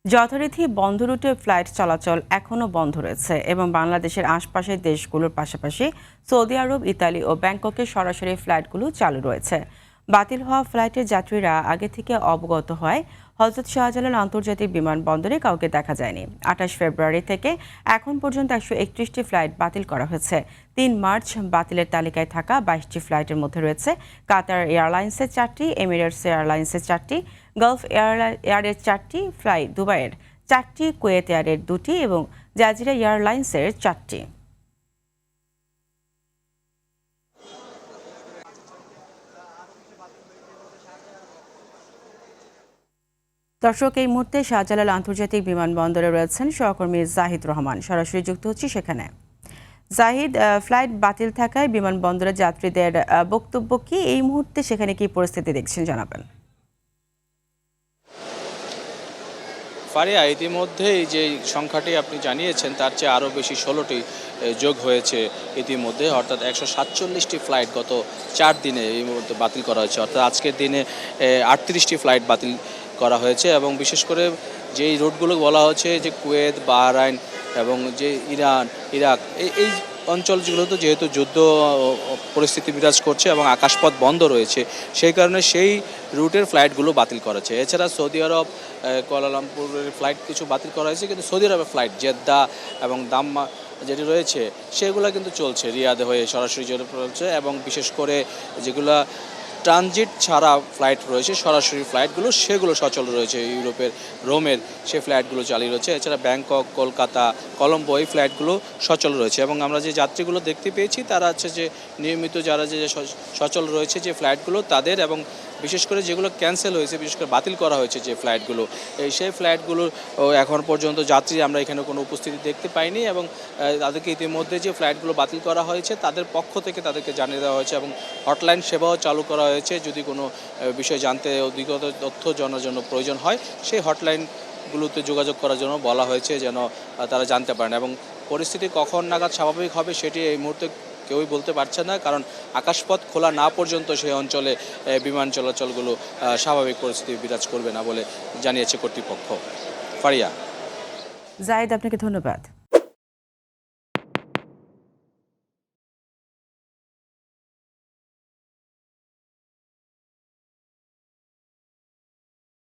যথারীতি বন্ধ রুটে ফ্লাইট চলাচল এখনও বন্ধ রয়েছে এবং বাংলাদেশের আশপাশের দেশগুলোর পাশাপাশি সৌদি আরব, ইতালি ও ব্যাংককের সরাসরি ফ্লাইটগুলো চালু রয়েছে। বাতিল হওয়া ফ্লাইটের যাত্রীরা আগে থেকে অবগত হয়। হজরত শাহজালাল আন্তর্জাতিক বিমানবন্দরে কাউকে দেখা যায়নি। 28 ফেব্রুয়ারি থেকে এখন পর্যন্ত 131টি ফ্লাইট বাতিল করা হয়েছে। 3 মার্চ বাতিলের তালিকায় থাকা 22টি ফ্লাইটের মধ্যে রয়েছে কাতার এয়ারলাইন্সের 4টি, এমিরেটস এয়ারলাইন্সের 4টি, গালফ এয়ারের 4টি, ফ্লাই দুবাইয়ের 4টি, কুয়েত এয়ারের 2টি এবং জাজিরা এয়ারলাইন্সের 4টি। দর্শক, এই মুহূর্তে শাহজালাল আন্তর্জাতিক বিমানবন্দরে রয়েছেন সহকর্মী জাহিদ রহমান। সরাসরি যুক্ত হচ্ছি সেখানে। জাহিদ, ফ্লাইট বাতিল থাকায় বিমানবন্দরের যাত্রীদের বক্তব্য কি? এই মুহূর্তে সেখানে কি পরিস্থিতি দেখছেন জানাবেন। ফারিয়া, ইতিমধ্যেই যে সংখ্যাটি আপনি জানিয়েছেন তার চেয়ে আরও বেশি 16টি যোগ হয়েছে ইতিমধ্যে, অর্থাৎ 147টি ফ্লাইট গত 4 দিনে এই মুহূর্তে বাতিল করা হয়েছে। অর্থাৎ আজকের দিনে 38টি ফ্লাইট বাতিল করা হয়েছে এবং বিশেষ করে যেই রুটগুলো বলা হচ্ছে যে কুয়েত, বাহরাইন এবং যে ইরান, ইরাক, এই অঞ্চলগুলোতে যেহেতু যুদ্ধ পরিস্থিতি বিরাজ করছে এবং আকাশপথ বন্ধ রয়েছে, সেই কারণে সেই রুটের ফ্লাইটগুলো বাতিল করা হয়েছে। এছাড়া সৌদি আরব, কুয়ালালামপুরের ফ্লাইট কিছু বাতিল করা হয়েছে, কিন্তু সৌদি আরবের ফ্লাইট জেদ্দা এবং দাম্মা যেটি রয়েছে সেগুলো কিন্তু চলছে, রিয়াদে হয়ে সরাসরি চলছে। এবং বিশেষ করে যেগুলো ট্রানজিট ছাড়া ফ্লাইট রয়েছে, সরাসরি ফ্লাইটগুলো সেগুলো সচল রয়েছে। ইউরোপের রোমের সেই ফ্লাইটগুলো চালিয়ে রয়েছে। এছাড়া ব্যাংকক, কলকাতা, কলম্বো এই ফ্লাইটগুলো সচল রয়েছে। এবং আমরা যে যাত্রীগুলো দেখতে পেয়েছি তারা হচ্ছে যে নিয়মিত যারা যে সচল রয়েছে যে ফ্লাইটগুলো তাদের, এবং বিশেষ করে যেগুলো ক্যান্সেল হয়েছে, বিশেষ করে বাতিল করা হয়েছে যে ফ্লাইটগুলো, সেই ফ্লাইটগুলো এখন পর্যন্ত যাত্রী আমরা এখানে কোনো উপস্থিতি দেখতে পাইনি। এবং তাদেরকে ইতিমধ্যে যে ফ্লাইটগুলো বাতিল করা হয়েছে তাদের পক্ষ থেকে তাদেরকে জানিয়ে দেওয়া হয়েছে এবং হটলাইন সেবাও চালু করা হয়েছে। যদি কোনো বিষয় জানতে অধিকতর তথ্য জানার জন্য প্রয়োজন হয়, সেই হটলাইনগুলোতে যোগাযোগ করার জন্য বলা হয়েছে যেন তারা জানতে পারেন। এবং পরিস্থিতি কখন নাগাদ স্বাভাবিক হবে সেটি এই মুহূর্তে কেউই বলতে পারছে না, কারণ আকাশপথ খোলা না পর্যন্ত সেই অঞ্চলে বিমান চলাচলগুলো স্বাভাবিক পরিস্থিতি বিরাজ করবে না বলে জানিয়েছে কর্তৃপক্ষ। ফারিয়া। জাহিদ, আপনাকে ধন্যবাদ।